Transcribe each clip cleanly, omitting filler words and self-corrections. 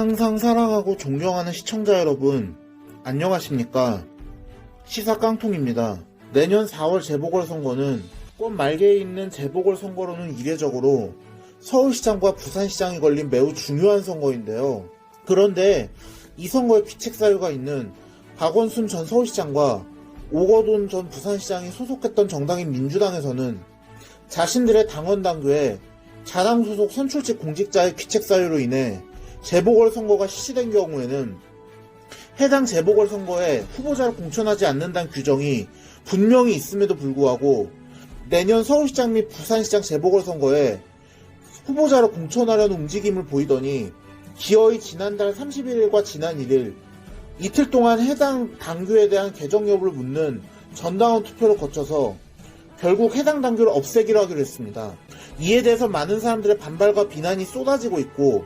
항상 사랑하고 존경하는 시청자 여러분, 안녕하십니까? 시사 깡통입니다. 내년 4월 재보궐선거는 꽃 말개에 있는 재보궐선거로는 이례적으로 서울시장과 부산시장이 걸린 매우 중요한 선거인데요. 그런데 이 선거에 귀책 사유가 있는 박원순 전 서울시장과 오거돈 전 부산시장이 소속했던 정당인 민주당에서는 자신들의 당원 당규에 자당 소속 선출직 공직자의 귀책 사유로 인해 재보궐선거가 실시된 경우에는 해당 재보궐선거에 후보자를 공천하지 않는다는 규정이 분명히 있음에도 불구하고 내년 서울시장 및 부산시장 재보궐선거에 후보자를 공천하려는 움직임을 보이더니 기어이 지난달 31일과 지난 1일 이틀 동안 해당 당규에 대한 개정 여부를 묻는 전당원 투표를 거쳐서 결국 해당 당규를 없애기로 하기로 했습니다. 이에 대해서 많은 사람들의 반발과 비난이 쏟아지고 있고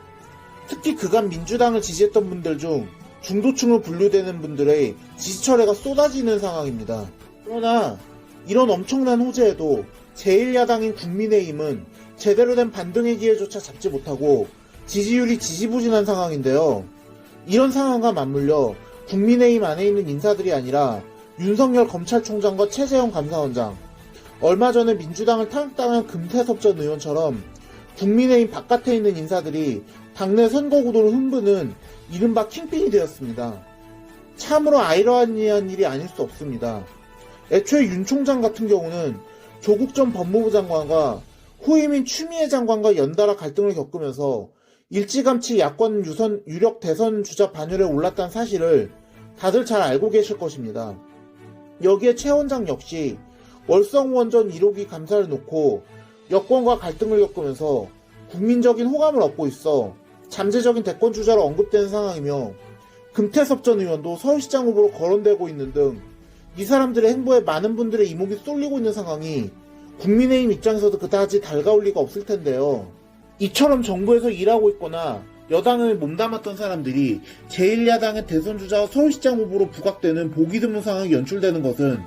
특히 그간 민주당을 지지했던 분들 중 중도층으로 분류되는 분들의 지지 철회가 쏟아지는 상황입니다. 그러나 이런 엄청난 호재에도 제1야당인 국민의힘은 제대로 된 반등의 기회조차 잡지 못하고 지지율이 지지부진한 상황인데요. 이런 상황과 맞물려 국민의힘 안에 있는 인사들이 아니라 윤석열 검찰총장과 최재형 감사원장, 얼마 전에 민주당을 탄핵당한 금태섭 전 의원처럼 국민의힘 바깥에 있는 인사들이 당내 선거 구도를 흔드는 이른바 킹핀이 되었습니다. 참으로 아이러니한 일이 아닐 수 없습니다. 애초에 윤 총장 같은 경우는 조국 전 법무부 장관과 후임인 추미애 장관과 연달아 갈등을 겪으면서 일찌감치 야권 유력 대선 주자 반열에 올랐다는 사실을 다들 잘 알고 계실 것입니다. 여기에 최 원장 역시 월성원 전 1호기 감사를 놓고 여권과 갈등을 겪으면서 국민적인 호감을 얻고 있어 잠재적인 대권 주자로 언급되는 상황이며 금태섭 전 의원도 서울시장 후보로 거론되고 있는 등 이 사람들의 행보에 많은 분들의 이목이 쏠리고 있는 상황이 국민의힘 입장에서도 그다지 달가울 리가 없을 텐데요. 이처럼 정부에서 일하고 있거나 여당을 몸담았던 사람들이 제1야당의 대선 주자와 서울시장 후보로 부각되는 보기 드문 상황이 연출되는 것은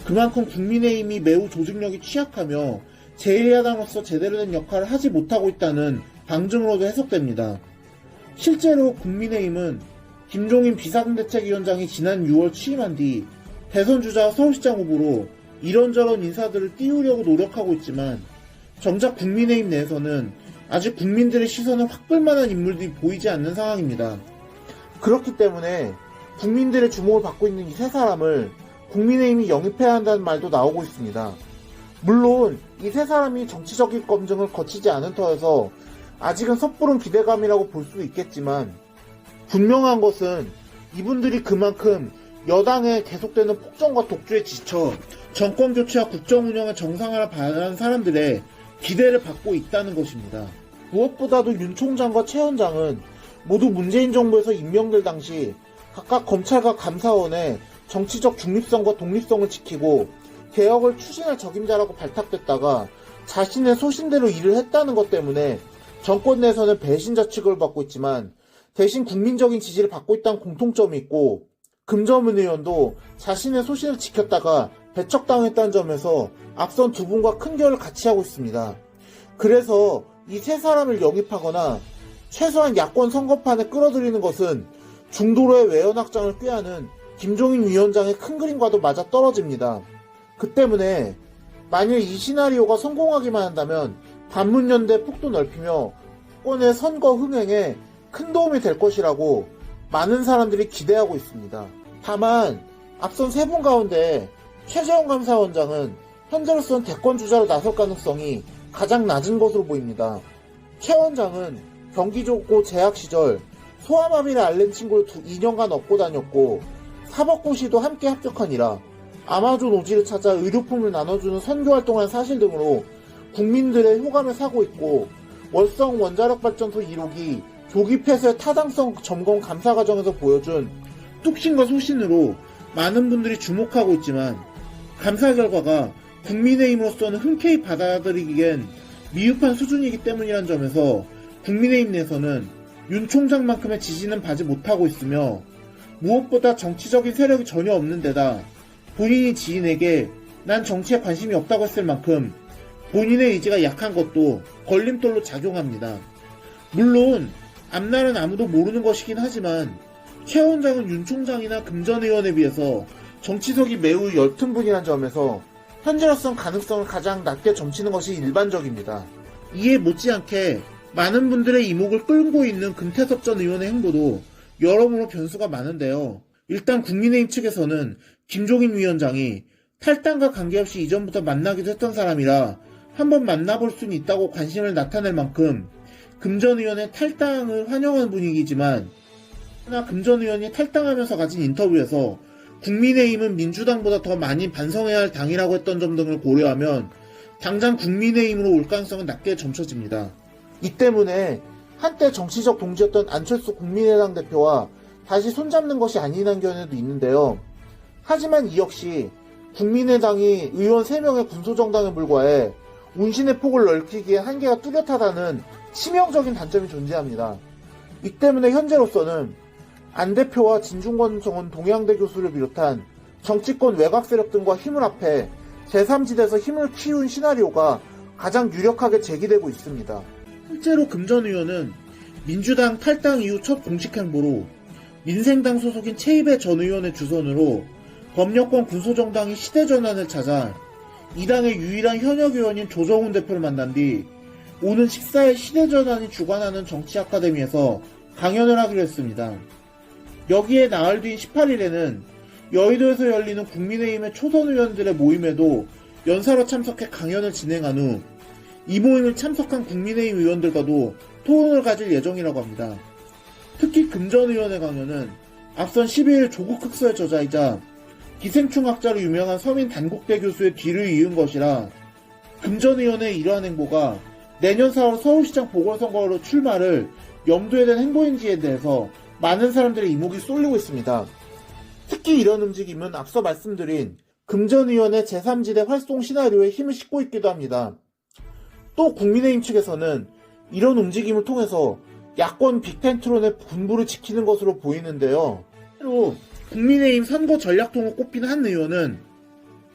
그만큼 국민의힘이 매우 조직력이 취약하며 제1야당으로서 제대로 된 역할을 하지 못하고 있다는 방증으로도 해석됩니다. 실제로 국민의힘은 김종인 비상대책위원장이 지난 6월 취임한 뒤 대선 주자와 서울시장 후보로 이런저런 인사들을 띄우려고 노력하고 있지만 정작 국민의힘 내에서는 아직 국민들의 시선을 확 끌만한 인물들이 보이지 않는 상황입니다. 그렇기 때문에 국민들의 주목을 받고 있는 이 세 사람을 국민의힘이 영입해야 한다는 말도 나오고 있습니다. 물론 이 세 사람이 정치적인 검증을 거치지 않은 터여서 아직은 섣부른 기대감이라고 볼 수 있겠지만 분명한 것은 이분들이 그만큼 여당의 계속되는 폭정과 독주에 지쳐 정권 교체와 국정 운영의 정상화를 바라는 사람들의 기대를 받고 있다는 것입니다. 무엇보다도 윤 총장과 최 원장은 모두 문재인 정부에서 임명될 당시 각각 검찰과 감사원의 정치적 중립성과 독립성을 지키고 개혁을 추진할 적임자라고 발탁됐다가 자신의 소신대로 일을 했다는 것 때문에 정권 내에서는 배신자 취급을 받고 있지만 대신 국민적인 지지를 받고 있다는 공통점이 있고 금점은 의원도 자신의 소신을 지켰다가 배척당했다는 점에서 앞선 두 분과 큰 결을 같이 하고 있습니다. 그래서 이 세 사람을 영입하거나 최소한 야권 선거판에 끌어들이는 것은 중도로의 외연 확장을 꾀하는 김종인 위원장의 큰 그림과도 맞아떨어집니다. 그 때문에 만일 이 시나리오가 성공하기만 한다면 반문연대 폭도 넓히며 권의 선거 흥행에 큰 도움이 될 것이라고 많은 사람들이 기대하고 있습니다. 다만 앞선 세 분 가운데 최재형 감사원장은 현재로서는 대권 주자로 나설 가능성이 가장 낮은 것으로 보입니다. 최 원장은 경기 좋고 재학 시절 소아마비를 앓는 친구를 2년간 업고 다녔고 사법고시도 함께 합격하니라 아마존 오지를 찾아 의료품을 나눠주는 선교활동을 한 사실 등으로 국민들의 호감을 사고 있고 월성 원자력발전소 1호기 조기 폐쇄 타당성 점검 감사 과정에서 보여준 뚝심과 소신으로 많은 분들이 주목하고 있지만 감사 결과가 국민의힘으로서는 흔쾌히 받아들이기엔 미흡한 수준이기 때문이란 점에서 국민의힘 내에서는 윤 총장만큼의 지지는 받지 못하고 있으며 무엇보다 정치적인 세력이 전혀 없는 데다 본인이 지인에게 난 정치에 관심이 없다고 했을 만큼 본인의 의지가 약한 것도 걸림돌로 작용합니다. 물론 앞날은 아무도 모르는 것이긴 하지만 최 원장은 윤 총장이나 금 전 의원에 비해서 정치석이 매우 엷은 분이란 점에서 현재로선 가능성을 가장 낮게 점치는 것이 일반적입니다. 이에 못지않게 많은 분들의 이목을 끌고 있는 금태섭 전 의원의 행보도 여러모로 변수가 많은데요. 일단 국민의힘 측에서는 김종인 위원장이 탈당과 관계없이 이전부터 만나기도 했던 사람이라 한번 만나볼 수는 있다고 관심을 나타낼 만큼 금 전 의원의 탈당을 환영하는 분위기지만, 그러나 금 전 의원이 탈당하면서 가진 인터뷰에서 국민의힘은 민주당보다 더 많이 반성해야 할 당이라고 했던 점 등을 고려하면 당장 국민의힘으로 올 가능성은 낮게 점쳐집니다. 이 때문에 한때 정치적 동지였던 안철수 국민의당 대표와 다시 손잡는 것이 아니라는 견해도 있는데요. 하지만 이 역시 국민의당이 의원 3명의 군소정당에 불과해 운신의 폭을 넓히기에 한계가 뚜렷하다는 치명적인 단점이 존재합니다. 이 때문에 현재로서는 안 대표와 진중권 전 동양대 교수를 비롯한 정치권 외곽 세력 등과 힘을 합해 제3지대에서 힘을 키운 시나리오가 가장 유력하게 제기되고 있습니다. 실제로 금 전 의원은 민주당 탈당 이후 첫 공식 행보로 민생당 소속인 최이배 전 의원의 주선으로 법여권 군소정당인 시대전환을 찾아 이 당의 유일한 현역 의원인 조정훈 대표를 만난 뒤 오는 식사에 시대전환이 주관하는 정치아카데미에서 강연을 하기로 했습니다. 여기에 나흘 뒤인 18일에는 여의도에서 열리는 국민의힘의 초선 의원들의 모임에도 연사로 참석해 강연을 진행한 후 이 모임을 참석한 국민의힘 의원들과도 토론을 가질 예정이라고 합니다. 특히 금 전 의원의 강연은 앞선 12일 조국 흑서의 저자이자 기생충학자로 유명한 서민 단국대 교수의 뒤를 이은 것이라 금 전 의원의 이러한 행보가 내년 4월 서울시장 보궐선거로 출마를 염두에 둔 행보인지에 대해서 많은 사람들의 이목이 쏠리고 있습니다. 특히 이런 움직임은 앞서 말씀드린 금 전 의원의 제3지대 활동 시나리오에 힘을 싣고 있기도 합니다. 또 국민의힘 측에서는 이런 움직임을 통해서 야권 빅텐트론의 분부를 지키는 것으로 보이는데요. 또 국민의힘 선거 전략통으로 꼽힌 한 의원은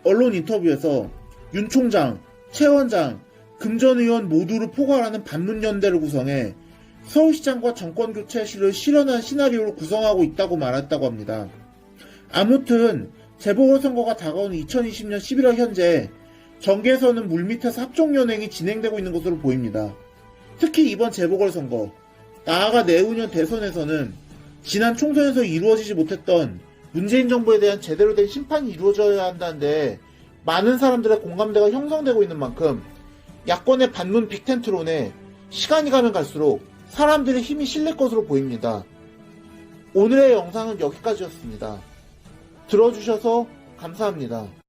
언론 인터뷰에서 윤 총장, 최 원장, 금 전 의원 모두를 포괄하는 반문연대를 구성해 서울시장과 정권교체 시를 실현한 시나리오를 구성하고 있다고 말했다고 합니다. 아무튼 재보궐선거가 다가오는 2020년 11월 현재 정계에서는 물밑에서 합종연행이 진행되고 있는 것으로 보입니다. 특히 이번 재보궐선거, 나아가 내후년 대선에서는 지난 총선에서 이루어지지 못했던 문재인 정부에 대한 제대로 된 심판이 이루어져야 한다는데 많은 사람들의 공감대가 형성되고 있는 만큼 야권의 반문 빅텐트론에 시간이 가면 갈수록 사람들의 힘이 실릴 것으로 보입니다. 오늘의 영상은 여기까지였습니다. 들어주셔서 감사합니다.